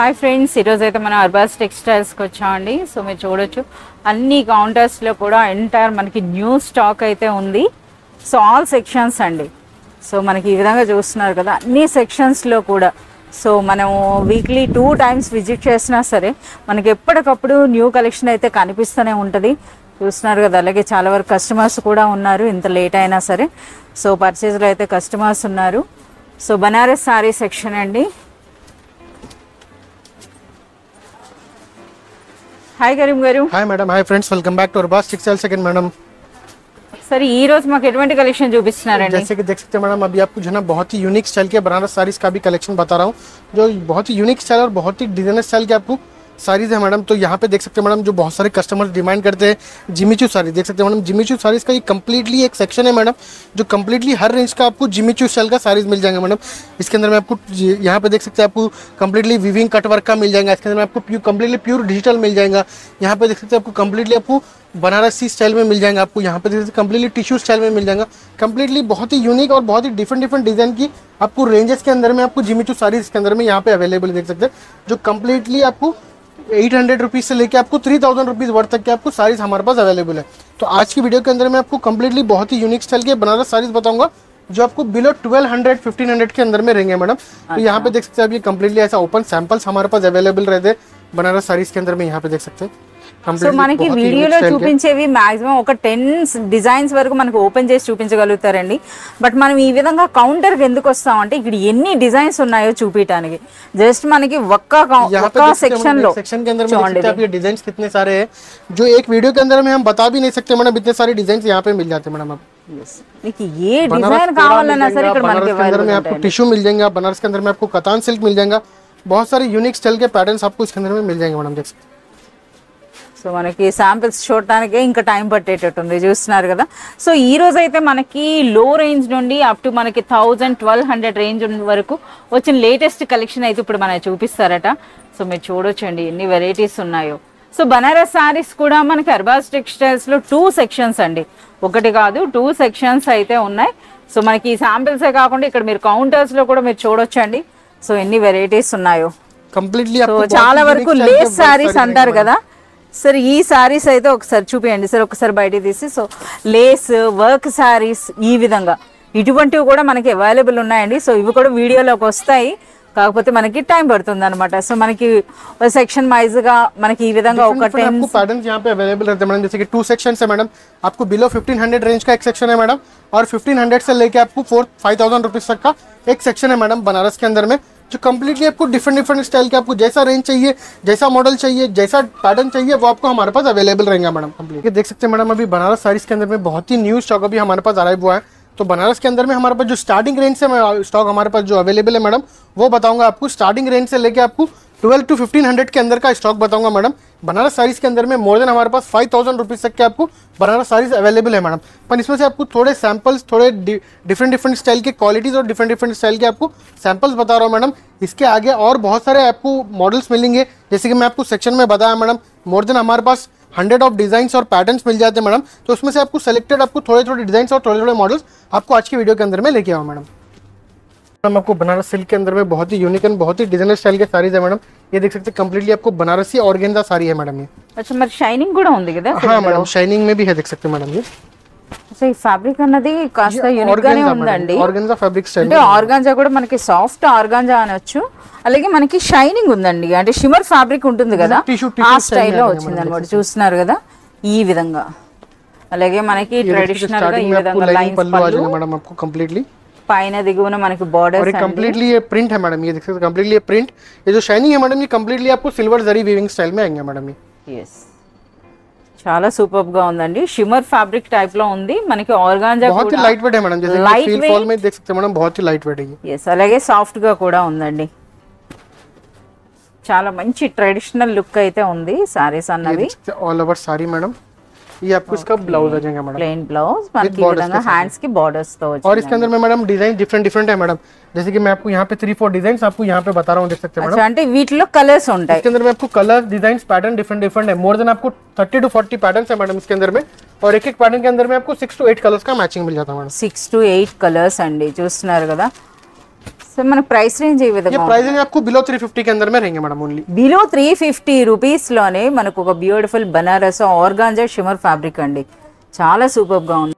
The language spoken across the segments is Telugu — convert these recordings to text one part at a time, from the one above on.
హాయ్ ఫ్రెండ్స్, ఈరోజు అయితే మనం అర్బాస్ టెక్స్టైల్స్కి వచ్చామండి. సో మీరు చూడొచ్చు అన్ని కౌంటర్స్లో కూడా ఎంటైర్ మనకి న్యూ స్టాక్ అయితే ఉంది. సో ఆల్ సెక్షన్స్ అండి. సో మనకి ఈ విధంగా చూస్తున్నారు కదా, అన్ని సెక్షన్స్లో కూడా. సో మనం వీక్లీ 2 times విజిట్ చేసినా సరే మనకి ఎప్పటికప్పుడు న్యూ కలెక్షన్ అయితే కనిపిస్తూనే ఉంటుంది. చూస్తున్నారు కదా, అలాగే చాలా వరకు కస్టమర్స్ కూడా ఉన్నారు, ఇంత లేట్ అయినా సరే. సో పర్చేజ్లో అయితే కస్టమర్స్ ఉన్నారు. సో బనారస్ సారీ సెక్షన్ అండి. Hi Karim garu. Hi madam. Hi friends, welcome back to Arbaz textiles second madam. Sir ఈ రోజు మాకు ఎటువంటి కలెక్షన్ చూపిస్తున్నారండి? जैसे कि देख सकते हैं मैडम, अभी आपको जो है ना बहुत ही यूनिक स्टाइल के बनारस साड़ीज का भी कलेक्शन बता रहा हूँ, जो बहुत ही यूनिक स्टाइल और बहुत ही डिजाइनर स्टाइल के आपको साड़ीज है मैडम. तो यहाँ पे देख सकते हैं मैडम, जो बहुत सारे कस्टमर्स डिमांड करते हैं जिमीचू साड़ी. देख सकते हैं मैडम, जिमीचू साड़ीज का ये कम्प्लीटली एक सेक्शन है मैडम, जो कम्प्लीटली हर रेंज का आपको जिमीचू स्टाइल का साड़ीज मिल जाएंगे मैडम. इसके अंदर में आपको यहाँ पे देख सकते हैं आपको कम्प्लीटली विविंग कट वर्क का मिल जाएगा. इसके अंदर में आपको कम्प्लीटली प्योर डिजिटल मिल जाएगा. यहाँ पे देख सकते हैं आपको कम्प्लीटली आपको बनारसी स्टाइल में मिल जाएगा. आपको यहाँ पे देख सकते कम्प्लीटली टिश्यू स्टाइल में मिल जाएगा. कम्प्लीटली बहुत ही यूनिक और बहुत ही डिफरेंट डिजाइन की आपको रेंजेस के अंदर में आपको जिमीचू साड़ीज के अंदर में यहाँ पे अवेलेबल देख सकते हैं, जो कम्प्लीटली आपको 800 रुपीज़ से लेके आपको 3000 रुपीज़ वर्थ तक के आपको साड़ीज हमारे पास अवेलेबल है. तो आज की वीडियो के अंदर मैं आपको कम्प्लीटली बहुत ही यूनिक स्टाइल के बनारस साड़ीज बताऊंगा, जो आपको बिलो 1200-1500 के अंदर में रहेंगे मैडम. तो यहाँ पे देख सकते हैं आप, ये कम्प्लीटली ऐसा ओपन सैंपल्स हमारे पास अवेलेबल रहते हैं बनारस साड़ीज के अंदर में. यहाँ पे देख सकते हैं సో మనకి వీడియోలో చూపించేవి మాక్సిమం ఒక 10 డిజైన్స్ వరకు మనకు ఓపెన్ చేసి చూపించగలుగుతారండి. బట్ మనం ఈ విధంగా కౌంటర్కి ఎందుకు వస్తామంటే ఇక్కడ ఎన్ని డిజైన్స్ ఉన్నాయో చూపించడానికి. జస్ట్ మనకి ఒక్క सेक्शन के अंदर में आप ये डिजाइन कितने सारे हैं, जो एक वीडियो के अंदर में हम बता भी नहीं सकते मैडम. इतने सारे डिजाइन यहाँ पे मिल जाते हैं मैडम. आप ये डिजाइन కావాలన్నా సరే ఇక్కడ మనకి अंदर में आपको टिश्यू मिल जाएगा. बनारस के अंदर में आपको कतान सिल्क मिल जाएगा. बहुत सारे यूनिक स्टाइल के पैटर्न्स आपको इसके अंदर में मिल जाएंगे मैडम. देख सकते. సో మనకి శాంపిల్స్ చూడటానికే ఇంకా టైం పట్టేటట్టుంది, చూస్తున్నారు కదా. సో ఈ రోజు అయితే మనకి లో రేంజ్ నుండి అప్ టు మనకి 1000-1200 రేంజ్ వరకు వచ్చిన లేటెస్ట్ కలెక్షన్ అయితే ఇప్పుడు మనకి చూపిస్తారట. సో మీరు చూడొచ్చండి ఎన్ని వెరైటీస్ ఉన్నాయో. సో బనారస్ సారీస్ కూడా మనకి అర్బాస్ టెక్స్టైల్స్లో 2 సెక్షన్స్ అండి, ఒకటి కాదు 2 సెక్షన్స్ అయితే ఉన్నాయి. సో మనకి ఈ శాంపిల్సే కాకుండా ఇక్కడ మీరు కౌంటర్స్లో కూడా మీరు చూడొచ్చండి. సో ఎన్ని వెరైటీస్ ఉన్నాయో కంప్లీట్లీ. సో చాలా వరకు లేస్ సారీస్ అంటారు కదా సార్, ఈ సారీస్ అయితే ఒకసారి చూపించండి సార్, ఒకసారి బయటికి తీసి. సో లేస్ వర్క్ సారీస్ ఈ విధంగా ఇటువంటివి కూడా మనకి అవైలబుల్ ఉన్నాయండి. సో ఇవి కూడా వీడియోలోకి వస్తాయి, కాకపోతే మనకి టైం పడుతుంది అనమాట. సో మనకి సెక్షన్ వైజ్ గా మనకి ఈ విధంగా ఒక 10 पैटर्न्स यहाँ पे अवेलेबल रहते हैं मैडम. जैसे कि 2 सेक्शंस है मैडम. आपको बिलो 1500 रेंज का एक सेक्शन है मैडम, और 1500 से लेके आपको 5000 रुपीज तक का एक सेक्शन है मैडम बनारस के अंदर में, जो कम्प्लीटली आपको डिफरेंट स्टाइल के आपको जैसा रेंज चाहिए, जैसा मॉडल चाहिए, जैसा पैटर्न चाहिए, वो आपको हमारे पास अवेलेबल रहेगा मैडम. कंप्लीट देख सकते हैं मैडम, अभी बनारस साड़ीज के अंदर में बहुत ही न्यू स्टॉक अभी हमारे पास अराइव हुआ है. तो बनारस के अंदर में हमारे पास जो स्टार्टिंग रेंज से स्टॉक हमारे पास जो अवेलेबल है मैडम, वो बताऊंगा आपको. स्टार्टिंग रेंज से लेके आपको 1200-1500 के अंदर का स्टॉक बताऊंगा मैडम. बनारस साड़ीज के अंदर में मोर देन हमारे पास 5000 रुपीज तक के आपको बनारस साड़ीज अवेलेबल है मैडम. पर इसमें से आपको थोड़े सैंपल्स, थोड़े डिफरेंट स्टाइल के क्वालिटीज और डिफरेंट स्टाइल के आपको सैंपल्स बता रहा हूँ मैडम. इसके आगे और बहुत सारे आपको मॉडल्स मिलेंगे, जैसे कि मैं आपको सेक्शन में बताया मैडम. मोर देन हमारे पास 100 ऑफ डिजाइन्स और पैटर्न्स मिल जाते हैं मैडम. तो उसमें से आपको सेलेक्टेड आपको थोड़े डिजाइन्स और थोड़े मॉडल्स आपको आज की वीडियो के अंदर में लेके आओ मैडम. हम आपको बनारस सिल्क के अंदर में बहुत ही यूनिक एंड बहुत ही डिजाइनर स्टाइल के साड़ीज है मैडम. ये देख सकते हैं कम्प्लीटली आपको बनारसी ऑर्गेन्जा साड़ी है मैडम. ये अच्छा, మరి షైనింగ్ కూడా ఉంది కదా? हाँ मैडम, शाइनिंग में भी है, देख सकते हैं मैडम. ये సో ఈ ఫ్యాబ్రిక్ అన్నది కాస్త యూనిక్ గానే ఉందండి. ఆర్గాంజా ఫ్యాబ్రిక్ స్టైల్, అంటే ఆర్గాంజా కూడా మనకి సాఫ్ట్ ఆర్గాంజా అనొచ్చు. అలాగే మనకి షైనింగ్ ఉందండి, అంటే షిమర్ ఫ్యాబ్రిక్ ఉంటుంది కదా, ఆ స్టైల్లో వచ్చింది అనమాట. చూస్తున్నారు కదా ఈ విధంగా. అలాగే మనకి ట్రెడిషనల్ గా ఈ విధంగా లైన్స్ పళ్ళు मैडम आपको कम्प्लीटली పైన దిగువన మనకి బॉर्डर्स. और ये कम्प्लीटली ये प्रिंट है मैडम. ये देख सकते हैं कम्प्लीटली ये प्रिंट, ये जो शाइनिंग है मैडम, ये कम्प्लीटली आपको सिल्वर जरी वीविंग स्टाइल में आएंगे मैडम. ये yes, చాలా సూపర్ గా ఉందండి. షిమర్ ఫ్యాబ్రిక్ టైప్ లో ఉంది మనకి. ఆర్గాంజా बहुत ही लाइट वेट है मैडम, जैसे कि फील फॉल में देख सकते हैं मैडम, बहुत ही लाइट वेट है ये. yes, అలాగే సాఫ్ట్ గా కూడా ఉందండి. చాలా మంచి ట్రెడిషనల్ లుక్ అయితే ఉంది సారీస్ అన్నవి. All over sari madam. ये आपको इसका ब्लाउज आ जाएगा मैडम, प्लेन ब्लाउज మనకి ఈ విధంగా హ్యాండ్స్ కి బॉर्डर्स తో వచ్చింది. और इसके अंदर में मैडम डिजाइन डिफरेंट है मैडम. जैसे कि मैं आपको यहाँ पे 3-4 डिजाइन आपको यहाँ पे बता रहा हूँ, देख सकते हैं मैडम. अच्छा, అంటే వీటిలో కలర్స్ ఉంటాయి. इसके अंदर में आपको कलर, डिजाइन, पैटर्न डिफरेंट है. मोर देन आपको 30-40 पैटर्न है मैडम इसके अंदर में. और एक पैटर्न के अंदर में आपको 6 to 8 कलर्स का मैचिंग मिल जाता है मैडम. 6 to 8 కలర్స్ అండి, చూస్తున్నారు కదా. సో మన ప్రైస్ రేంజ్ ఏ ये విధంగా प्राइस रेंज आपको बिलो 350 के अंदर में रहेंगे मैडम ओनली। బిలో 350 రూపీస్ లోనే మనకు ఒక beautiful Banaras organza shimmer fabric అండి, చాలా సూపర్ గా ఉంది.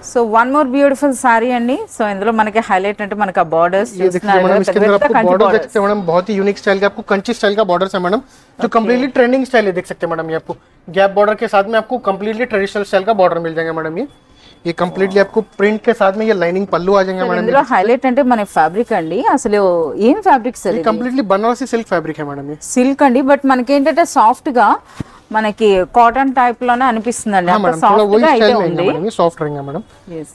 So one more beautiful sorry అండి. సో ఇందులో మనకి హైలైట్ అంటే మనకి ఆ బార్డర్స్ ये देखिए मैडम, इसके अंदर आपको बॉर्डर देख सकते हैं मैडम, बहुत ही यूनिक स्टाइल का आपको कंची स्टाइल का बॉर्डर है मैडम, जो कम्प्लीटली ट्रेंडिंग स्टाइल है। देख सकते हैं मैडम, ये आपको गैप बॉर्डर के साथ में आपको कम्प्लीटली ट्रेडिशनल स्टाइल का बॉर्डर मिल जाएगा मैडम। ये कम्प्लीटली आपको प्रिंट के साथ में ये लाइनिंग पल्लू आ जाएंगे मैडम। ఇందులో హైలైట్ అంటే మన ఫ్యాబ్రిక్ అండి, అసలు ఏం ఫ్యాబ్రిక్ సార్? ये कम्प्लीटली बनारसी सिल्क फैब्रिक है मैडम। ये సిల్క్ అండి, బట్ మనకి ఏంటంటే సాఫ్ట్ గా మనకి కాటన్ టైప్ లోనే అనిపిస్తుంది అండి, हाँ అంత मैडम, थोड़ा సాఫ్ట్ वही గా అయితే स्टाइल रहेगा ఉంది. मैडम, ये सॉफ्ट रहेगा मैडम। Yes.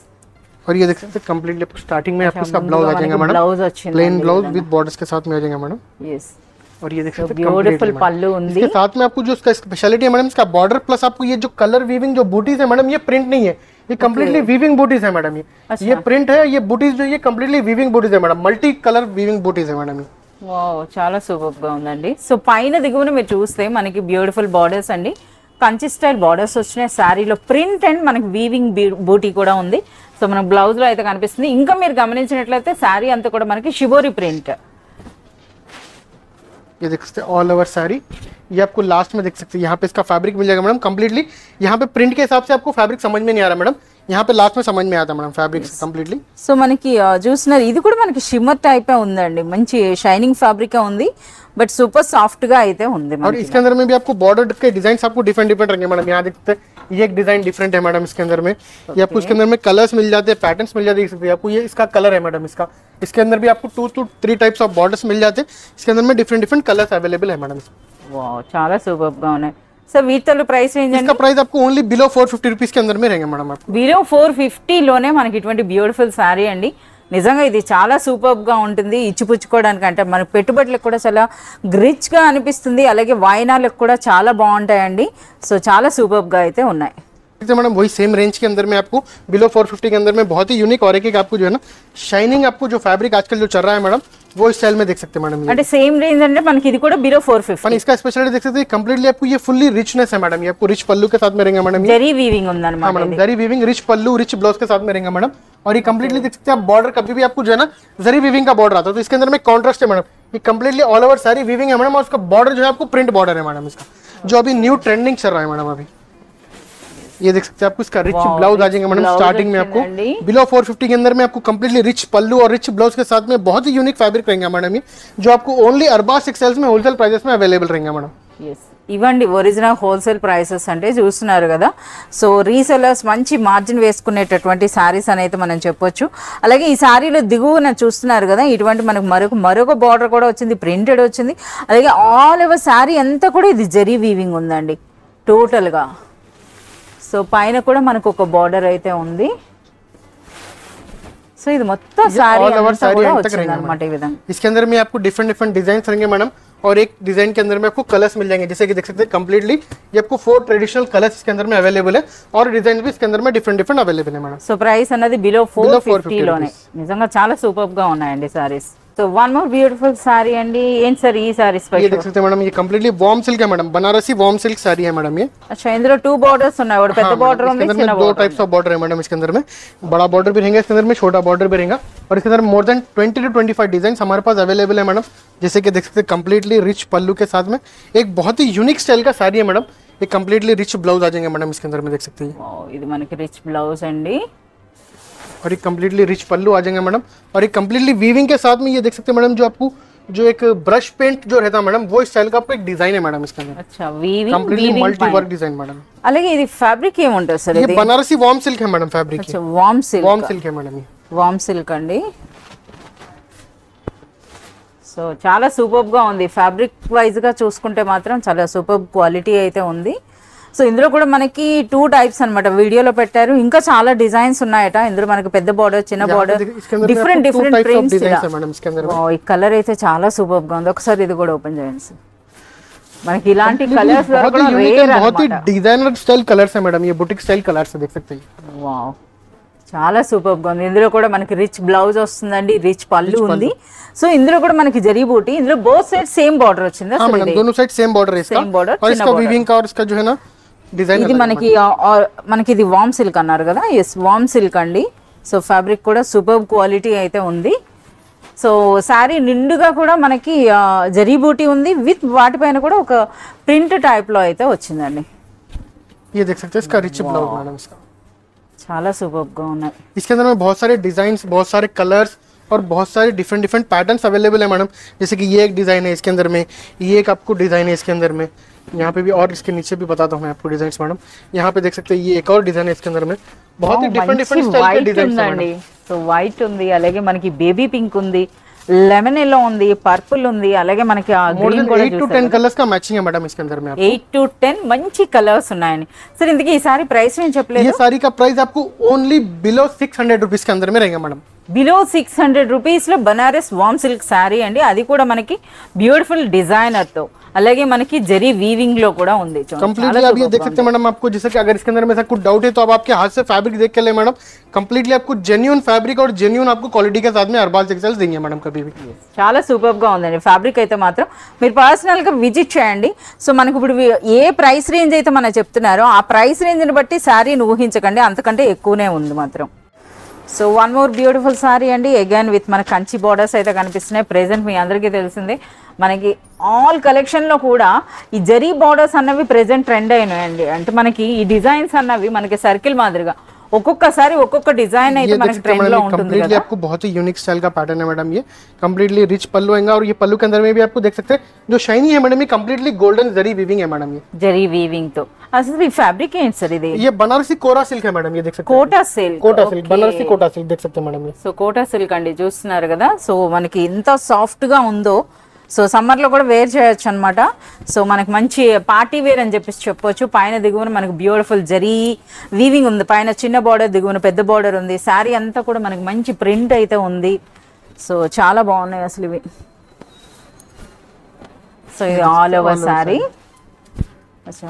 और ये देख सकते हैं कम्प्लीटली आपको स्टार्टिंग में आपको इसका ब्लाउज आ जाएगा मैडम, ब्लाउज వచ్చింది, प्लेन ब्लाउज विद बॉर्डर्स के साथ में आ जाएगा मैडम। yes और ये देख सकते हैं ब्यूटीफुल completely पल्लू मैडम। ఉంది. इसके साथ में आपको जो इसका स्पेशलिटी है मैडम, इसका बॉर्डर प्लस आपको ये जो कलर वीविंग जो बूटीज है मैडम, ये प्रिंट नहीं है, ये कम्प्लीटली वीविंग बूटीज है मैडम। ये प्रिंट है, ये बूटीज जो ये कम्प्लीटली वीविंग बूटीज है madam, multi colour weaving booties है मैडम। వావ్, చాలా సూపర్ గా ఉందండి. సో పైన దిగువన మీరు చూస్తే మనకి బ్యూటిఫుల్ బార్డర్స్ అండి, కంచి స్టైల్ బార్డర్స్ వచ్చినాయి శారీలో, ప్రింట్ అండ్ మనకి వీవింగ్ బూటీ కూడా ఉంది. సో మన బ్లౌజ్ లో అయితే కనిపిస్తుంది. ఇంకా మీరు గమనించినట్లయితే శారీ అంతా కూడా మనకి షిబోరి ప్రింట్. ये देख सकते हैं ऑल ओवर साड़ी, ये आपको लास्ट में देख सकते हैं, यहाँ पे इसका फैब्रिक मिल जाएगा मैडम कम्प्लीटली। यहाँ पे प्रिंट के हिसाब से आपको फैब्रिक समझ में नहीं आ रहा मैडम, यहाँ पे लास्ट में समझ में आता है मैडम फैब्रिक कम्प्लीटली। సో మనకి చూస్తున్నారు ఇది కూడా మనకి షిమ్మర్ టైప్ ఉందండి, మంచి షైనింగ్ ఫ్యాబ్రిక్ ఉంది, బట్ సూపర్ సాఫ్ట్ గా అయితే ఉంది और మనకి. इसके अंदर में भी आपको बॉर्डर के डिजाइन आपको डिफरेंट डिफरेंट रहेंगे मैडम। यहाँ देखते हैं ये एक डिजाइन डिफरेंट है मैडम इसके अंदर में, ये आपको इसके अंदर में कलर्स मिल जाते हैं, पैटर्न्स मिल जाते हैं। देख सकते हैं आपको ये इसका कलर है मैडम, इसके अंदर भी आपको 2 to 3 टाइप्स ऑफ बॉर्डर्स मिल जाते हैं। इसके अंदर में डिफरेंट डिफरेंट कलर्स अवेलेबल है मैडम। వావ్, చాలా సూపర్ గా ఉన్నాయి. సో వీటిలో ప్రైస్ రేంజ్ అండి इसका प्राइस आपको ओनली बिलो 450 रुपीज के अंदर में रहेंगे मैडम आपको। బిలో 450 లోనే మనకి ఇటువంటి బ్యూటిఫుల్ శారీ అండి. నిజంగా ఇది చాలా సూపర్ గా ఉంటుంది, ఇచ్చిపుచ్చుకోవడానికి అంటే మన పెట్టుబడులకు కూడా చాలా రిచ్ గా అనిపిస్తుంది, అలాగే వాయినాలకు కూడా చాలా బాగుంటాయండి. సో చాలా సూపర్ గా అయితే ఉన్నాయి. मैडम वही सेम रेंज के अंदर में आपको बिलो 450 के अंदर में बहुत ही यूनिक और एक आपको जो है ना शाइनिंग आपको जो फैब्रिक आजकल जो चल रहा है मैडम, वो स्टाइल में देख सकते हैं मैडम। అంటే సేమ్ రేంజ్ అంటే మనకి ఇది కూడా బిలో 450. इसका स्पेशलिटी देख सकते हैं कम्प्लीटली आपको ये फुल्ली रिचनेस है मैडम, ये आपको रिच पल्लू के साथ में रहेगा मैडम। జరీ వీవింగ్ हाँ ఉందన్నమాట. मैडम, जरी वीविंग, रिच पल्लू, रिच ब्लाउज के साथ में रहेगा मैडम। और ये कम्प्लीटली देख सकते हैं आप बॉर्डर कभी भी आपको जो है ना जरी वीविंग का बॉर्डर आता है, तो इसके अंदर में कॉन्ट्रास्ट है मैडम। ये कम्प्लीटली ऑल ओवर सारी वीविंग है मैडम, और उसका बॉर्डर जो है आपको प्रिंट बॉर्डर है मैडम इसका, जो अभी न्यू ट्रेंडिंग चल रहा है मैडम अभी। ये देख सकते हैं आपको इसका रिच ब्लाउज आ जाएंगे मैडम स्टार्टिंग में आपको बिलो 450 के अंदर में आपको कम्प्लीटली रिच पल्लू और रिच ब्लाउज के साथ में बहुत ही यूनिक फैब्रिक रहेगा मैडम, ये जो आपको ओनली अरबाज टेक्सटाइल्स में होलसेल प्राइसेस में अवेलेबल रहेगा मैडम। ఇవ్వండి ఒరిజినల్ హోల్సేల్ ప్రైసెస్ అంటే చూస్తున్నారు కదా. సో రీసెలర్స్ మంచి మార్జిన్ వేసుకునేటటువంటి శారీస్ అని అయితే మనం చెప్పొచ్చు. అలాగే ఈ శారీలో దిగువన చూస్తున్నారు కదా, ఇటువంటి మనకు మరొక బార్డర్ కూడా వచ్చింది, ప్రింటెడ్ వచ్చింది. అలాగే ఆల్ ఓవర్ శారీ అంతా కూడా ఇది జరీ వీవింగ్ ఉందండి టోటల్గా. సో పైన కూడా మనకు ఒక బార్డర్ అయితే ఉంది. సో ఇది మొత్తం శారీ అంతా కూడా వచ్చింది అన్నమాట ఈ విధంగా. इसके अंदर में आपको डिफरेंट डिफरेंट डिजाइन रहेंगे मैडम, और एक डिजाइन के अंदर में आपको कलर्स मिल जाएंगे, जैसे कि देख सकते हैं कम्प्लीटली ये आपको 4 ट्रेडिशनल कलर्स इसके अंदर में अवेलेबल है, और डिजाइन भी इसके अंदर में डिफरेंट डिफरेंट अवेलेबल है मैडम। సో ప్రైస్ అనేది బిలో 450 లోనే నిజంగా చాలా సూపర్ గా ఉన్నాయండి saris. So one more beautiful sorry అండి. ఏంటి సార్ ఈ సారీ ये స్పెషల్? देख सकते हैं मैडम, ये कम्प्लीटली वार्म सिल्क है madam, Banarasi warm silk sari है मैडम ये। अच्छा, ఇందులో 2 బార్డర్స్ ఉన్నాయి, ఒకటి పెద్ద బార్డర్ ఉంది, इसके अंदर చిన్న में 2 टाइप्स ऑफ बॉर्डर है मैडम इसके अंदर में, बड़ा बॉर्डर भी रहेगा इसके अंदर में, छोटा बॉर्डर भी रहेगा, और इसके अंदर मोर देन 20 to 25 डिजाइन हमारे पास अवेलेबल है मैडम। जैसे कि देख सकते हैं कम्प्लीटली रिच पल्लू के साथ में एक बहुत ही यूनिक स्टाइल का साड़ी है मैडम, ये कम्प्लीटली रिच ब्लाउज आ जाएंगे मैडम इसके अंदर में देख सकते हैं, ఇది మనకి రిచ్ బ్లౌజ్ అండి. और एक कम्प्लीटली रिच पल्लू आ जाएंगे मैडम, और एक कम्प्लीटली वीविंग के साथ में ये देख सकते हैं मैडम, जो आपको जो एक ब्रश पेंट जो रहता है मैडम, वो स्टाइल का आपको एक डिजाइन है मैडम इसके अंदर, अच्छा weaving completely multi work design madam. అలాగే ఇది ఫ్యాబ్రిక్ ఏముంటుంది సార్? ये ఇది बनारसी वार्म सिल्क है मैडम, फैब्रिक अच्छा వామ్ సిల్క్. वार्म सिल्क है मैडम ये। వామ్ సిల్క్ అండి. సో చాలా సూపర్ గా ఉంది, ఫ్యాబ్రిక్ వైజ్ గా చూసుకుంటే మాత్రం చాలా సూపర్ క్వాలిటీ అయితే ఉంది. సో ఇందులో కూడా మనకి 2 టైప్స్ అన్నమాట, వీడియోలో పెట్టారు. ఇంకా చాలా డిజైన్స్ ఉన్నాయట ఇందులో, మనకి పెద్ద బార్డర్, చిన్న బార్డర్, డిఫరెంట్ డిఫరెంట్ ప్రింట్స్. ఈ కలర్ అయితే చాలా సూపర్ గా ఉంది. ఒకసారి ఇది కూడా ఓపెన్ చేయండి సార్. మనకి ఇలాంటి కలర్స్ बहुत ही डिजाइनर स्टाइल कलर्स है मैडम, ये बुटीक स्टाइल कलर्स है देख सकते हैं। వావ్, చాలా సూపర్ గా ఉంది. ఇందులో కూడా మనకి రిచ్ బ్లౌజ్ వస్తుందండి, రిచ్ పళ్ళు ఉంది. సో ఇందులో కూడా మనకి జరీ బూటీ, ఇందులో బోత్ సైడ్ సేమ్ బార్డర్ వచ్చిందా? हाँ मैडम, दोनों साइड सेम बॉर्डर है इसका, और इसका वीविंग का और इसका जो है ना डिजाइन ఇది మనకి ఇది వామ్ సిల్క్ అన్నారు కదా. ఎస్, వామ్ సిల్క్ అండి. సో ఫ్యాబ్రిక్ కూడా సూపర్ క్వాలిటీ అయితే ఉంది. సో శారీ నిండుగా కూడా మనకి జరీ బూటీ ఉంది, విత్ వాటిపైన కూడా ఒక ప్రింట్ టైప్లో అయితే వచ్చిందండి. ये देख सकते हैं इसका रिच ब्लाउज मैडम इसका చాలా సూపర్గా ఉన్నాయి. इसके अंदर में बहुत सारे डिजाइन, बहुत सारे कलर्स और बहुत सारे डिफरेंट डिफरेंट पैटर्न्स अवेलेबल है मैडम. जैसे कि ये एक डिजाइन है इसके अंदर में, ये एक आपको डिजाइन है इसके अंदर में, यहाँ पे भी और इसके नीचे भी बताता हूँ मैं आपको डिजाइन मैडम. यहाँ पे देख सकते हैं ये एक और डिजाइन है इसके अंदर में, बहुत ही डिफरेंट डिफरेंट स्टाइल के डिजाइन है. సో వైట్ ఉంది, అలాగే మనకి బేబీ పింక్ ఉంది, లెమన్ ఎల్లో ఉంది, పర్పుల్ ఉంది, అలాగే మనకి గ్రీన్ కూడా 8 to 10 कलर्स का मैचिंग है मैडम इसके अंदर में. 8 to 10 మంచి కలర్స్ ఉన్నాయండి. సరే ఇంతకీ ఈ సారీ ప్రైస్ నేను చెప్పలేదు. ये साड़ी का प्राइस आपको ओनली बिलो 600 रुपीज के अंदर में रहेगा मैडम. బిలో 600 రూపీస్లో బనారస్ వామ్ సిల్క్ శారీ అండి. అది కూడా మనకి బ్యూటిఫుల్ డిజైనర్తో, అలాగే మనకి జరీ వీవింగ్ లో కూడా ఉంది. कंप्लीटली आप ये देख सकते हैं मैडम. आपको जैसे कि अगर इसके अंदर में ऐसा कुछ डाउट है तो आप आपके हाथ से फैब्रिक देख के ले मैडम. कंप्लीटली आपको जेन्युइन फैब्रिक और जेन्युइन आपको क्वालिटी के साथ में अरबाज टेक्सटाइल्स देंगे मैडम कभी भी. చాలా సూపర్ గా ఉందండి. ఫ్యాబ్రిక్ అయితే మాత్రం మీరు పర్సనల్ గా విజిట్ చేయండి. సో మనకి ఇప్పుడు ఏ ప్రైస్ రేంజ్ అయితే మనం చెప్తున్నారో ఆ ప్రైస్ రేంజ్ని బట్టి శారీని ఊహించకండి, అంతకంటే ఎక్కువనే ఉంది మాత్రం. So one more beautiful sorry అండి, అగైన్ విత్ మన కంచి బార్డర్స్ అయితే కనిపిస్తున్నాయి. ప్రెజెంట్ మీ అందరికీ తెలిసిందే మనకి ఆల్ కలెక్షన్లో కూడా ఈ జరీ బార్డర్స్ అన్నవి ప్రెజెంట్ ట్రెండ్ అయినాయండి. అంటే మనకి ఈ డిజైన్స్ అన్నవి మనకి సర్కిల్ మాదిరిగా ఒక్కొక్కసారి ఒక్కొక్క డిజైన్ అయితే మనకి ట్రెండ్ లో ఉంటుంది కదా. आपको बहुत ही यूनिक स्टाइल का पैटर्न है मैडम. ये कंप्लीटली रिच पल्लू आएगा और ये पल्लू के अंदर में भी आपको देख सकते हैं जो शाइनी है मैडम, ये कंप्लीटली गोल्डन जरी वीविंग है मैडम. ये జరీ వీవింగ్ తో అసలు ఈ ఫ్యాబ్రిక్ ఏంటి సార్ ఇది? ये बनारसी कोरा सिल्क है मैडम. ये देख सकते हैं Kota silk. Kota silk, Banarasi Kota silk देख सकते हैं मैडम. ये సో కోటా సిల్క్ అండి, చూస్తున్నారు కదా. సో మనకి ఎంత సాఫ్ట్ గా ఉందో, సో సమ్మర్ లో కూడా వేర్ చేయొచ్చు అనమాట. సో మనకి మంచి పార్టీ వేర్ అని చెప్పొచ్చు. పైన దిగువన మనకి బ్యూటిఫుల్ జరీ వీవింగ్ ఉంది, పైన చిన్న బార్డర్, దిగువన పెద్ద బార్డర్ ఉంది. శారీ అంతా కూడా మనకి మంచి ప్రింట్ అయితే ఉంది. సో చాలా బాగున్నాయి అసలు ఇవి. సో ఇది ఆల్ ఓవర్ శారీ.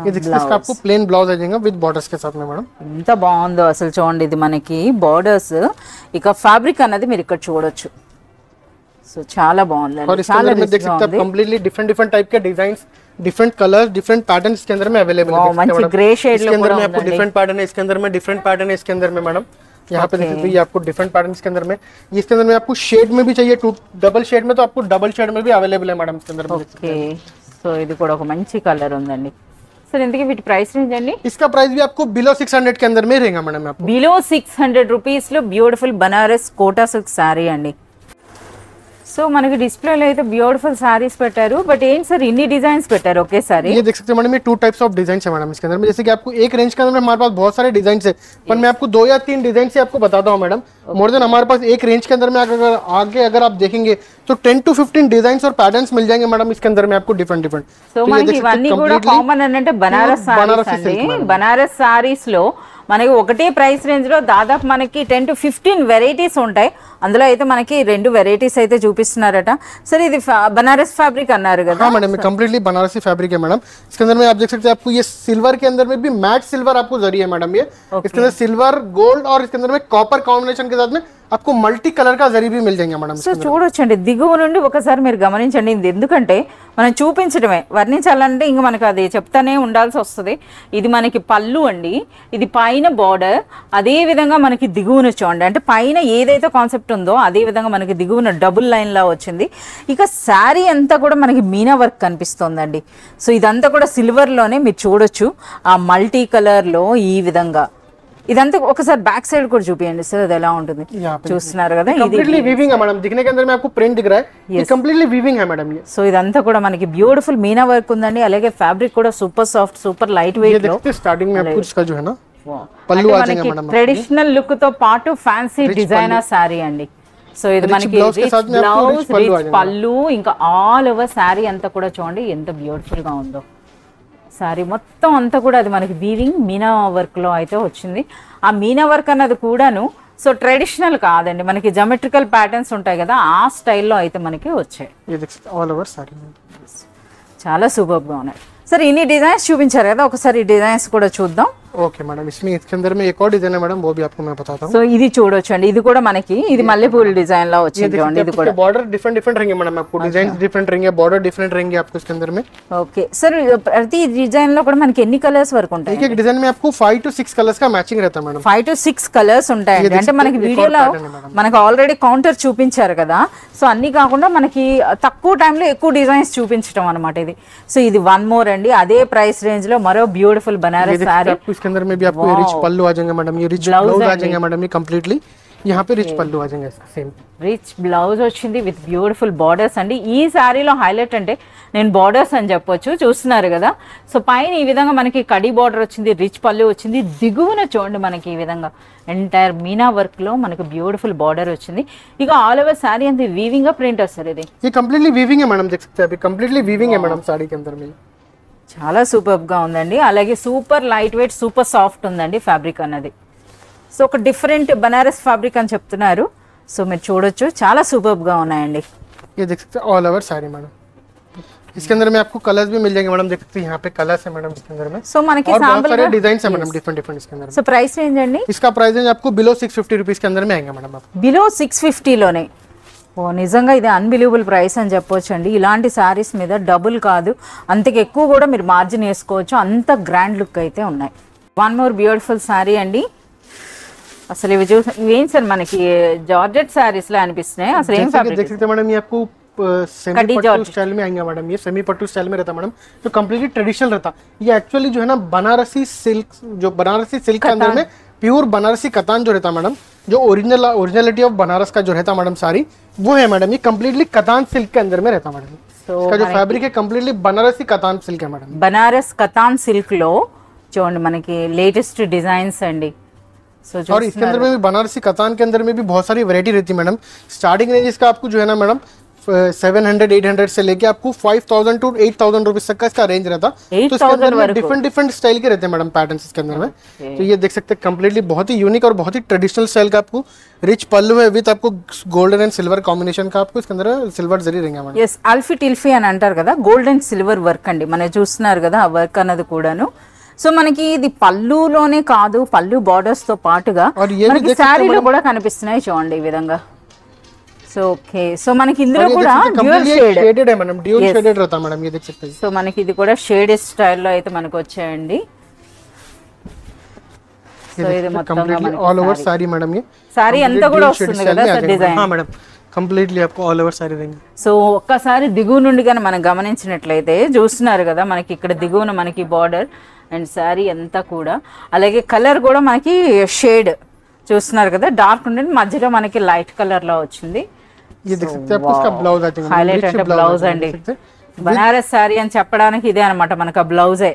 ये देख सकते हैं इसका आपको प्लेन ब्लाउज आ जाएगा विद बॉर्डर्स के साथ में मैडम. ఎంత బాగుందో అసలు చూడండి. ఇది మనకి బార్డర్స్, ఇక ఫ్యాబ్రిక్ అన్నది మీరు ఇక్కడ చూడొచ్చు. సో చాలా బాగుందండి. और इसके अंदर में देख सकते हैं आप कंप्लीटली डिफरेंट डिफरेंट टाइप के designs, different colours, different pattern इसके अंदर में अवेलेबल है. మంచి గ్రే షేడ్ లో इसके अंदर కూడా में आपको डिफरेंट पैटर्न है, इसके अंदर में डिफरेंट पैटर्न है इसके अंदर में मैडम. यहाँ पे देख सकते हैं ये आपको डिफरेंट पैटर्न इसके अंदर में. इसके अंदर में आपको शेड में भी चाहिए, डबल शेड में तो आपको डबल शेड में भी अवेलेबल है मैडम इसके अंदर में. ఓకే. సో ఇది కూడా ఒక మంచి కలర్ ఉందండి. सर इंतकी వీటి ప్రైస్ రేంజ్ అండి? इसका प्राइस भी आपको बिलो 600 के अंदर में रहेगा मैडम. आपको బిలో 600 రూపీస్ లో beautiful Banaras Kota silk sari అండి. సో మనకి డిస్ప్లేలో అయితే బ్యూటిఫుల్ సారీస్ పెట్టారు, బట్ ఏంటి సార్ ఇన్ని డిజైన్స్ పెట్టారు ఒకేసారి? ये देख सकते हैं मैडम, ये 2 टाइप्स ऑफ डिजाइन है मैडम इसके अंदर में. जैसे कि आपको एक रेंज के अंदर में हमारे पास बहुत सारे डिजाइन है, पर मैं आपको 2 या 3 डिजाइन से आपको बताता हूँ मैडम. मोर देन हमारे पास एक रेंज के अंदर में अगर आप देखेंगे तो 10 to 15 डिजाइन और पैटर्न्स मिल जाएंगे मैडम इसके अंदर में आपको डिफरेंट डिफरेंट. సో మనకి ఇవన్నీ కూడా కామన్ అంటే బనారస్ సారీస్ అండి. బనారస్ సారీస్ లో మనకి ఒకటే ప్రైస్ రేంజ్ లో దాదాపు మనకి 10 to 15 వెరైటీస్ ఉంటాయి. అందులో అయితే మనకి 2 వెరైటీస్ అయితే చూపిస్తున్నారట. సరే ఇది బనారస్ ఫ్యాబ్రిక్ అన్నారు కదా? हाँ मैडम, कंप्लीटली बनारसी फैब्रिक है मैडम. इसके अंदर में आप देख सकते हैं आपको ये सिल्वर के अंदर में भी मैट सिल्वर आपको जरी है मैडम. ये इसके अंदर सिल्वर, गोल्ड और इसके अंदर में कॉपर कॉम्बिनेशन के साथ में आपको मल्टी कलर का जरी भी मिल जाएंगे मैडम. సో చూడొచ్చండి, దిగువ నుండి ఒకసారి మీరు గమనించండి. ఇది ఎందుకంటే మనం చూపించడమే, వర్ణించాలంటే ఇంకా మనకు అది చెప్తానే ఉండాల్సి వస్తుంది. ఇది మనకి పళ్ళు అండి, ఇది పైన బార్డర్, అదే విధంగా మనకి దిగువన చూడండి. అంటే పైన ఏదైతే కాన్సెప్ట్ ఉందో అదే విధంగా మనకి దిగువన డబుల్ లైన్ లా వచ్చింది. ఇక శారీ అంతా కూడా మనకి మీనా వర్క్ కనిపిస్తోందండి. సో ఇదంతా కూడా సిల్వర్ లోనే మీరు చూడొచ్చు, ఆ మల్టీ కలర్ లో ఈ విధంగా. ఇదంతా ఒకసారి బ్యాక్ సైడ్ కూడా చూపియండి సార్, అది ఎలా ఉంటుంది చూస్తున్నారు కదా. ఇది कंप्लीटली वीविंग है मैडम. दिखने के अंदर में आपको प्रिंट दिख रहा है, ये कंप्लीटली वीविंग है मैडम. ये సో ఇదంతా కూడా మనకి బ్యూటిఫుల్ మీనా వర్క్ ఉందండి. అలాగే ఫ్యాబ్రిక్ కూడా సూపర్ సాఫ్ట్, సూపర్ లైట్ ये వెయిట్ లో. देखते हैं स्टार्टिंग में आपको इसका जो है ना पल्लू आ जाएगा मैडम. ట్రెడిషనల్ లుక్ తో పాటు ఫ్యాన్సీ డిజైనర్ సారీ అండి. సో ఇది మనకి ब्लाउज के साथ में आपको బ్లౌజ్, रिच पल्लू आ जाएगा. పళ్ళు, ఇంకా ఆల్ ఓవర్ శారీ అంతా కూడా చూడండి ఎంత బ్యూటిఫుల్ గా ఉందో. శారీ మొత్తం అంతా కూడా అది మనకి వీవింగ్ మీనా వర్క్ లో అయితే వచ్చింది. ఆ మీనా వర్క్ అన్నది కూడాను సో ట్రెడిషనల్ కాదండి, మనకి జామెట్రికల్ ప్యాటర్న్స్ ఉంటాయి కదా, ఆ స్టైల్లో అయితే మనకి వచ్చాయి. ये देख सकते हैं ऑल ओवर साड़ी में. చాలా సూపర్గా ఉన్నాయి. సరే ఇన్ని డిజైన్స్ చూపించారు కదా, ఒకసారి ఈ డిజైన్స్ కూడా చూద్దాం. ఓకే మేడం, इसके अंदर में एक और डिजाइन है मैडम, वो भी आपको मैं बताता हूँ। సో ఇది చూడొచ్చు అండి, ఇది కూడా మనకి ఇది మల్లెపూల డిజైన్ లా వచ్చింది చూడండి, ఇది కూడా बॉर्डर डिफरेंट डिफरेंट रहेंगे मैडम, आपको डिजाइन डिफरेंट रहेंगे, बॉर्डर डिफरेंट रहेंगे आपको इसके अंदर में। ఓకే సార్, ప్రతి డిజైన్ లో కూడా మనకి ఎన్ని కలర్స్ వరకు ఉంటాయి? एक एक डिजाइन में आपको 5 to 6 कलर्स का मैचिंग रहता है मैडम। 5 to 6 కలర్స్ ఉంటాయండి, అంటే మనకి వీడియోలో మనకు ఆల్రెడీ కౌంటర్ చూపించారు కదా, సో అన్ని కాకుండా మనకి తక్కువ టైంలో ఎక్కువ డిజైన్స్ చూపించడం అన్నమాట ఇది। సో ఇది వన్ మోర్ అండి, అదే ప్రైస్ రేంజ్ లో మరో బ్యూటిఫుల్ బనారస్ సారీ। आपको इसके अंदर में भी आपको रिच पल्लू आ जाएंगे मैडम, ये रिच ब्लाउज आ जाएंगे मैडम, ये कंप्लीटली यहाँ पे रिच पल्लू आ जाएंगे सेम। రిచ్ బ్లౌజ్ వచ్చింది విత్ బ్యూటిఫుల్ బార్డర్స్ అండి। ఈ శారీలో హైలైట్ అంటే నేను బార్డర్స్ అని చెప్పొచ్చు, చూస్తున్నారు కదా। సో పైన ఈ విధంగా మనకి కడి బార్డర్ వచ్చింది, రిచ్ పళ్ళు వచ్చింది, దిగువన చూడండి మనకి ఈ విధంగా ఎంటైర్ మీనా వర్క్ లో మనకి బ్యూటిఫుల్ బార్డర్ వచ్చింది। ఇక ఆల్ ఓవర్ శారీ అంతా వీవింగ్ ప్రింట్ వస్తుంది, ఇది ये कंप्लीटली वीविंग है मैडम, देख सकते हैं अभी कंप्लीटली वीविंग है मैडम साड़ी के अंदर में। చాలా సూపర్ గా ఉందండి, అలాగే super light weight super soft ఉందండి ఫ్యాబ్రిక్ అన్నది। సో ఒక డిఫరెంట్ బనారస్ ఫ్యాబ్రిక్ అని చెప్తున్నారు, సో మీరు చూడొచ్చు చాలా సూపర్ గా ఉన్నాయండి। ये देख सकते हैं ऑल ओवर साड़ी मैडम, इसके अंदर में आपको कलर्स भी मिल जाएंगे मैडम, देख सकते हैं यहाँ पे कलर्स है मैडम इसके अंदर में, సో మనకి और बहुत శాంపుల్ सारे डिजाइन है मैडम डिफरेंट डिफरेंट इसके अंदर में। సో ప్రైస్ రేంజ్ అండి इसका प्राइस रेंज आपको बिलो 650 रुपीज के अंदर में आएगा मैडम आपको। బిలో 650 లోనే। ఓ నిజంగా ఇది అన్బిలీవబుల్ ప్రైస్ అని చెప్పొచ్చు అండి, ఇలాంటి శారీస్ మీద డబుల్ కాదు అంతకు ఎక్కువ కూడా మీరు మార్జిన్ వేసుకోవచ్చు, అంత గ్రాండ్ లుక్ అయితే ఉన్నాయి। వన్ మోర్ బ్యూటిఫుల్ శారీ అండి, అసలు ఇవి చూసి ఇవేం సార్ మనకి జార్జెట్ శారీస్ లా అనిపిస్తున్నాయి, అసలు ఏం ఫ్యాబ్రిక్? देख सकते हैं मैडम, ये आपको सेमी पट्टू स्टाइल में आएंगे मैडम, ये सेमी पट्टू स्टाइल में रहता है मैडम, जो कंप्लीटली ट्रेडिशनल रहता। ये एक्चुअली जो है ना बनारसी सिल्क, जो बनारसी सिल्क के अंदर में प्योर बनारसी कतान जो रहता है मैडम, जो ओरिजिनलिटी ऑफ बनारस का जो रहता है मैडम साड़ी, वो है मैडम। ये कंप्लीटली कतान सिल्क के अंदर में रहता है मैडम, इसका जो फैब्रिक है कंप्लीटली बनारसी कतान सिल्क है मैडम। బనారస్ కతాన్ సిల్క్ లో చూడండి మనకి లేటెస్ట్ డిజైన్స్ అండి। సో और इसके अंदर में भी बनारसी कतान के अंदर में भी बहुत सारी वैरायटी रहती है मैडम। स्टार्टिंग रेंज इसका आपको जो है ना मैडम 700-800 से लेके आपको 5000 to 8000 रुपीज तक का इसका रेंज रहता। तो इसके अंदर में डिफरेंट डिफरेंट स्टाइल के रहते हैं मैडम पैटर्न्स इसके अंदर में। तो ये देख सकते हैं कंप्लीटली बहुत ही यूनिक और बहुत ही ट्रेडिशनल स्टाइल का आपको रिच पल्लू है विद आपको गोल्डन एंड सिल्वर कॉम्बिनेशन का, आपको इसके अंदर सिल्वर जरी रहेंगे मैडम। ఎస్ అల్ఫీ టిల్ఫీ అని అంటారు కదా, గోల్డ్ అండ్ సిల్వర్ వర్క్ అండి, మనం చూస్తున్నారు కదా ఆ వర్క్ అన్నది కూడాను। సో మనకి ఇది పళ్ళులోనే కాదు, పళ్ళు బార్డర్స్ తో పాటుగా మనకి శారీలో కూడా కనిపిస్తున్నాయి చూడండి ఈ విధంగా। సో ఓకే, సో మనకి ఇందులో కూడా డ్యూయల్ షేడెడ్ है मैडम, ड्यूल शेडेड रहता है मैडम, ये देख सकते हैं। సో మనకి ఇది కూడా షేడెడ్ స్టైల్లో అయితే మనకు వచ్చాయండి। సో ఇది మొత్తం ऑल ओवर साड़ी मैडम, ये సారీ అంతా కూడా వస్తుంది కదా సార్ డిజైన్? हां मैडम, కంప్లీట్లీ आपको ऑल ओवर साड़ी रहेंगे। సో ఒక్కసారి దిగువ నుండి కానీ మనం గమనించినట్లయితే చూస్తున్నారు కదా మనకి ఇక్కడ దిగువన మనకి బార్డర్ అండ్ శారీ అంతా కూడా, అలాగే కలర్ కూడా మనకి షేడ్ చూస్తున్నారు కదా, డార్క్ నుండి మధ్యలో మనకి లైట్ కలర్ లో వచ్చింది। ये देख सकते हैं आपको इसका ब्लाउज आ जाएगा, హైలైట్ అంటే బ్లౌజ్ అండి, బనారస్ శారీ అని చెప్పడానికి ఇదే అన్నమాట మనకు ఆ బ్లౌజే।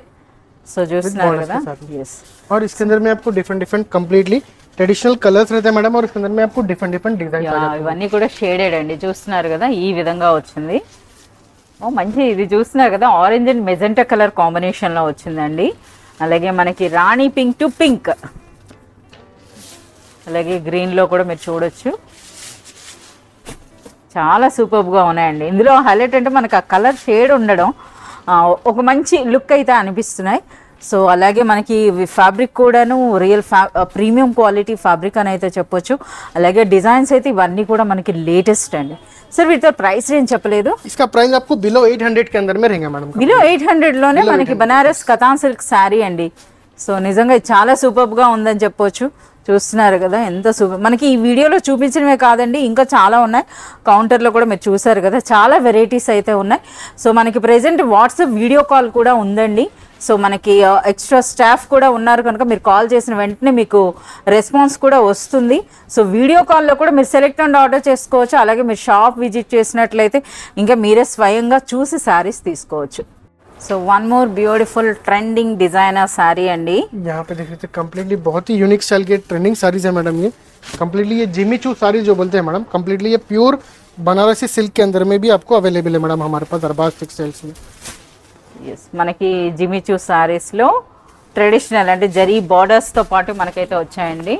సో చూస్తున్నారు కదా, yes। और इसके अंदर में आपको different different completely traditional colours रहते हैं मैडम, और इसके अंदर में आपको डिफरेंट डिफरेंट डिजाइन आ जाते हैं। ఇవన్నీ కూడా షేడెడ్ అండి, చూస్తున్నారు కదా ఈ విధంగా వచ్చింది। ఓ మంచి ఇది చూస్తున్నారు కదా orange and magenta colour combination లో వచ్చిందండి, అలాగే మనకి రాణి పింక్ టు పింక్, అలాగే గ్రీన్ లో కూడా మీరు చూడొచ్చు, చాలా సూపర్గా ఉన్నాయండి। ఇందులో హైలైట్ అంటే మనకు ఆ కలర్ షేడ్ ఉండడం ఒక మంచి లుక్ అయితే అనిపిస్తున్నాయి। సో అలాగే మనకి ఫ్యాబ్రిక్ కూడాను రియల్ ప్రీమియం క్వాలిటీ ఫ్యాబ్రిక్ అని అయితే చెప్పొచ్చు, అలాగే డిజైన్స్ అయితే ఇవన్నీ కూడా మనకి లేటెస్ట్ అండి। సార్ వీటితో ప్రైస్ రేంజ్ చెప్పలేదు? इसका प्राइस आपको बिलो 800 के अंदर में रहेगा मैडम, బిలో 800 లోనే మనకి బనారస్ కతాన్ సిల్క్ శారీ అండి। సో నిజంగా ఇది చాలా సూపర్గా ఉందని చెప్పొచ్చు, చూస్తున్నారు కదా ఎంత సూపర్। మనకి ఈ వీడియోలో చూపించడమే కాదండి, ఇంకా చాలా ఉన్నాయి, కౌంటర్లో కూడా మీరు చూసారు కదా చాలా వెరైటీస్ అయితే ఉన్నాయి। సో మనకి ప్రెజెంట్ వాట్సాప్ వీడియో కాల్ కూడా ఉందండి, సో మనకి ఎక్స్ట్రా స్టాఫ్ కూడా ఉన్నారు కనుక మీరు కాల్ చేసిన వెంటనే మీకు రెస్పాన్స్ కూడా వస్తుంది। సో వీడియో కాల్లో కూడా మీరు సెలెక్ట్ అండ్ ఆర్డర్ చేసుకోవచ్చు, అలాగే మీరు షాప్ విజిట్ చేసినట్లయితే ఇంకా మీరే స్వయంగా చూసి శారీస్ తీసుకోవచ్చు। So one more beautiful trending designer sari అండి, यहाँ पे देख सकते हैं कंप्लीटली बहुत ही यूनिक स्टाइल के ट्रेंडिंग साड़ीज है मैडम। ये कंप्लीटली ये जिमी चू साड़ी जो बोलते हैं मैडम, कंप्लीटली ये प्योर बनारसी सिल्क के अंदर में भी आपको अवेलेबल है मैडम हमारे पास अरबाज टेक्सटाइल्स में। ఎస్ మనకి జిమిచూ శారీస్లో ట్రెడిషనల్ అంటే జరీ బార్డర్స్తో పాటు మనకైతే వచ్చాయండి।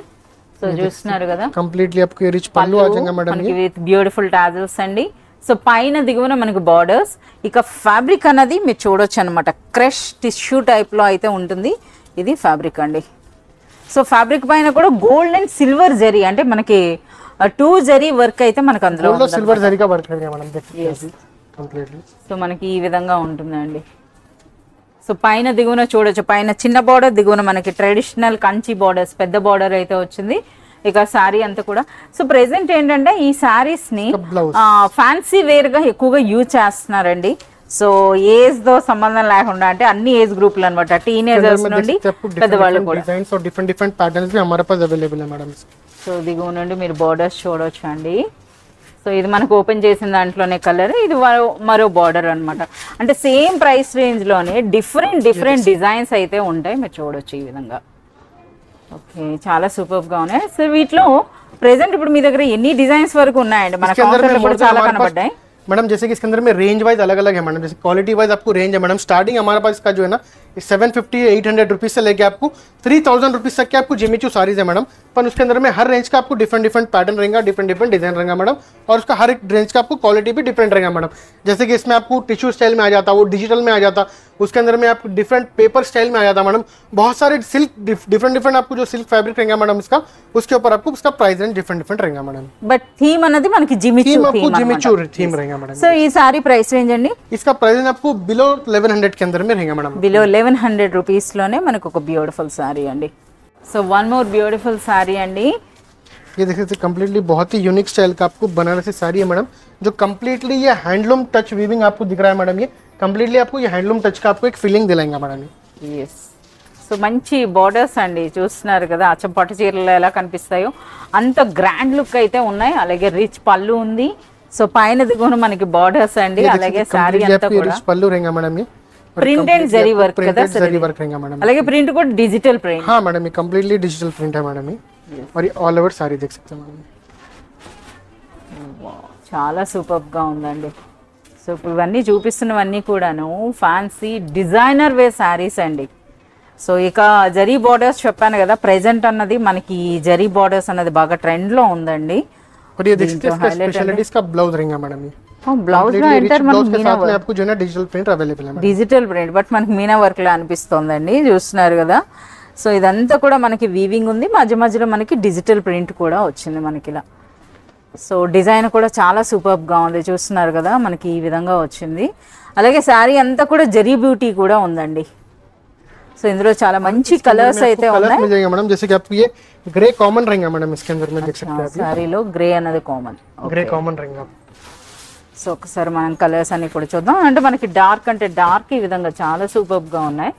సో చూస్తున్నారు కదా कंप्लीटली आपको ये रिच पल्लू आ जाएगा मैडम, మనకి విత్ బ్యూటిఫుల్ టాజల్స్ అండి। సో పైన దిగువన మనకి బార్డర్స్, ఇక ఫ్యాబ్రిక్ అన్నది మీరు చూడొచ్చు అనమాట, క్రష్ టిష్యూ టైప్లో అయితే ఉంటుంది ఇది ఫ్యాబ్రిక్ అండి। సో ఫ్యాబ్రిక్ పైన కూడా గోల్డ్ అండ్ సిల్వర్ జరీ అంటే మనకి 2 జరీ వర్క్ అయితే మనకు అందులో गोल्ड और सिल्वर जरी का वर्क है मैडम, देख सकते हैं कंप्लीटली। సో మనకి ఈ విధంగా ఉంటుందండి। సో పైన దిగువన చూడొచ్చు, పైన చిన్న బార్డర్, దిగువన మనకి ట్రెడిషనల్ కంచి బార్డర్స్, పెద్ద బార్డర్ అయితే వచ్చింది। ఇక శారీ అంతా కూడా సో ప్రెసెంట్ ఏంటంటే ఈ శారీస్ ని ఫ్యాన్సీ వేర్ గా ఎక్కువగా యూజ్ చేస్తున్నారండి। సో ఏజ్ తో సంబంధం లేకుండా అంటే అన్ని ఏజ్ గ్రూపులు అన్నమాట, టీనేజర్స్ నుండి పెద్దవాళ్ళు కూడా। डिजाइन्स और डिफरेंट पैटर्न्स भी हमारे पास अवेलेबल है मैडम। సో దిగువ నుండి మీరు బార్డర్స్ చూడొచ్చు అండి। సో ఇది మనకు ఓపెన్ చేసిన దాంట్లోనే కలర్, ఇది మరో బార్డర్ అన్నమాట। అంటే సేమ్ ప్రైస్ రేంజ్ లోనే డిఫరెంట్ డిజైన్స్ అయితే ఉంటాయి, మీరు చూడొచ్చు ఈ విధంగా। ఓకే, చాలా సూపర్ గా ఉన్నాయి। సో వీటిలో ప్రెసెంట్ ఇప్పుడు మీ దగ్గర ఎన్ని డిజైన్స్ వరకు ఉన్నాయండి? మన కౌంటర్ లో కూడా చాలా కనబడ్డాయి मैडम। जैसे कि इसके अंदर में रेंज वाइज अलग अलग है मैडम, जैसे क्वालिटी वाइज आपको रेंज है मैडम। स्टार्टिंग हमारे पास इसका जो है ना 750-800 रुपीज से लेके आपको 3000 रुपीज तक के आपको जिमीचू साड़ीज है मैडम। पर उसके अंदर में हर रेंज का आपको डिफरेंट पैटर्न रहेगा, डिफरेंट डिजाइन रहेगा मैडम। और उसका हर एक रेंज का आपको क्वालिटी भी डिफरेंट रहेगा मैडम। जैसे कि इसमें आपको टिश्यू स्टाइल में आ जाता, वो डिजिटल में आ जाता, उसके अंदर में आपको डिफरेंट पेपर स्टाइल में आ जाता मैडम। बहुत सारे सिल्क डिफरेंट आपको जो सिल्क फैब्रिक रहेगा मैडम इसका, उसके ऊपर आपको उसका प्राइस रेंज डिफरेंट रहेगा मैडम। बट थीम अన్నది మనకి జిమిచూ आपको जिमीचू थीम रहेगा मैडम। సో ఈ సారీ ప్రైస్ రేంజ్ అండి? इसका प्राइस आपको बिलो 1100 के अंदर में रहेगा मैडम। బిలో 1100 రూపీస్ లోనే మనకు ఒక బ్యూటిఫుల్ సారీ అండి। So one more beautiful sorry అండి। ये देख सकते हैं कंप्लीटली बहुत ही यूनिक स्टाइल का आपको बनारसी साड़ी है मैडम, जो कंप्लीटली ये हैंडलूम टच वीविंग आपको दिख रहा है मैडम। ये कंप्लीटली आपको ये हैंडलूम टच का आपको एक फीलिंग दिलाएंगे मैडम। yes సో మంచి బార్డర్స్ అండి, చూస్తున్నారు కదా అచ్చం పట్టు చీరలు ఎలా కనిపిస్తాయో అంత గ్రాండ్ లుక్ అయితే ఉన్నాయి। అలాగే రిచ్ పళ్ళు ఉంది। సో పైన దిగువన మనకి బార్డర్స్ అండి, అలాగే సారీ అంతా కూడా रिच पल्लू रहेगा मैडम। ये ప్రింట్ అండ్ జరీ వర్క్ కదా సార్? जरी वर्क रहेगा मैडम। అలాగే ప్రింట్ కూడా డిజిటల్ ప్రింట్। हाँ मैडम, ये कंप्लीटली डिजिटल प्रिंट है मैडम। ये और ये ऑल ओवर साड़ी देख सकते हैं मैडम। చాలా సూపర్ గా ఉందండి। సో ఇప్పుడు ఇవన్నీ చూపిస్తున్నవన్నీ కూడాను ఫ్యాన్సీ డిజైనర్ వే శారీస్ అండి। సో ఇక జరీ బార్డర్స్ చెప్పాను కదా, ప్రెజెంట్ అన్నది మనకి జరీ బార్డర్స్ అన్నది బాగా ట్రెండ్ లో ఉందండి। और ये देख सकते हैं इसका स्पेशलिटी इसका ब्लाउज रहेगा मैडम। ये బ్లౌజ్ లో ఎంటర్ ब्लाउज के साथ में आपको जो है ना डिजिटल प्रिंट अवेलेबल है मैडम। డిజిటల్ ప్రింట్ బట్ మనకి మీనా వర్క్ లా అనిపిస్తోందండి, చూస్తున్నారు కదా। సో ఇదంతా కూడా మనకి వీవింగ్ ఉంది, మధ్య మధ్యలో మనకి డిజిటల్ ప్రింట్ కూడా వచ్చింది మనకి ఇలా। సో డిజైన్ కూడా చాలా సూపర్ గా ఉంది, చూస్తున్నారు కదా మనకి ఈ విధంగా వచ్చింది। అలాగే శారీ అంతా కూడా జరీ బ్యూటీ కూడా ఉందండి। సో ఇందులో చాలా మంచి కలర్స్ అయితే ఉన్నాయి मैडम। जैसे कि आपको ये ग्रे कॉमन रहेगा मैडम, इसके अंदर में देख सकते हैं आप శారీలో గ్రే అన్నది కామన్, ग्रे कॉमन रहेगा। సో ఒకసారి మనం కలర్స్ అన్ని కూడా చూద్దాం। అంటే మనకి డార్క్ అంటే డార్క్ ఈ విధంగా చాలా సూపర్ గా ఉన్నాయి।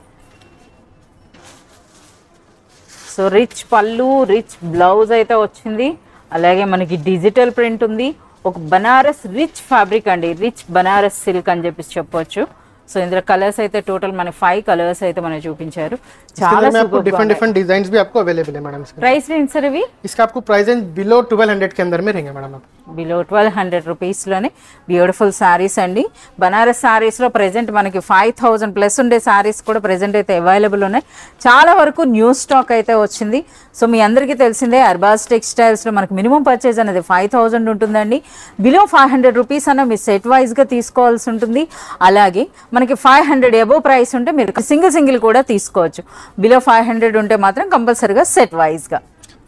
సో రిచ్ పళ్ళు, రిచ్ బ్లౌజ్ అయితే వచ్చింది, అలాగే మనకి డిజిటల్ ప్రింట్ ఉంది। ఒక బనారస్ రిచ్ ఫ్యాబ్రిక్ అండి, రిచ్ బనారస్ సిల్క్ అని చెప్పేసి చెప్పొచ్చు। సో ఇందులో కలర్స్ అయితే టోటల్ మన 5 కలర్స్ అయితే మనకు చూపించారు। చాలా సూపర్ डिफरेंट डिजाइन्स भी आपको अवेलेबल है मैडम। ప్రైస్ రేంజ్ సార్ ఇవి? इसका आपको प्राइस रेंज बिलो 1200 के अंदर में रहेगा मैडम। బిలో 1200 రూపీస్ లోనే బ్యూటిఫుల్ సారీస్ అండి। బనారస్ సారీస్ లో ప్రెసెంట్ మనకి 5000 ప్లస్ ఉండే సారీస్ కూడా ప్రెసెంట్ అయితే అవైలబుల్ ఉన్నాయి। చాలా వరకు న్యూ స్టాక్ అయితే వచ్చింది। సో మీ అందరికీ తెలిసిందే అర్బాస్ టెక్స్టైల్స్ లో మనకి మినిమం పర్చేజ్ అనేది 5000 ఉంటుందండి। బిలో 500 రూపీస్ అన్న మీరు సెట్ వైజ్ గా తీసుకోవాల్సి ఉంటుంది। అలాగే మనకి 500 అబోవ్ ప్రైస్ ఉంటే మీరు సింగిల్ కూడా తీసుకోవచ్చు। బిలో 500 ఉంటే మాత్రం కంపల్సరీగా సెట్ వైజ్ గా।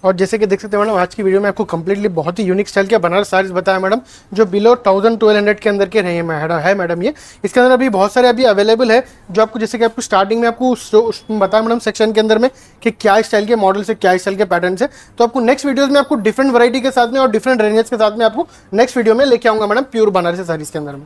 और जैसे कि देख सकते हैं मैडम, आज की वीडियो में आपको कंप्लीटली बहुत ही यूनिक स्टाइल के बनारस साड़ीज बताया मैडम, जो बिलो 1200 के अंदर के रहे है मैडम। ये इसके अंदर अभी बहुत सारे अभी अवेलेबल है, जो आपको जैसे कि आपको स्टार्टिंग में आपको बताया मैडम सेक्शन के अंदर में कि क्या स्टाइल के मॉडल से, क्या स्टाइल के पैटर्न से। तो आपको नेक्स्ट वीडियोज में आपको डिफरेंट वैरायटी के साथ में और डिफरेंट रेंजेस के साथ में आपको नेक्स्ट वीडियो में लेके आऊंगा मैडम, प्योर बनारसी साड़ीज के अंदर में।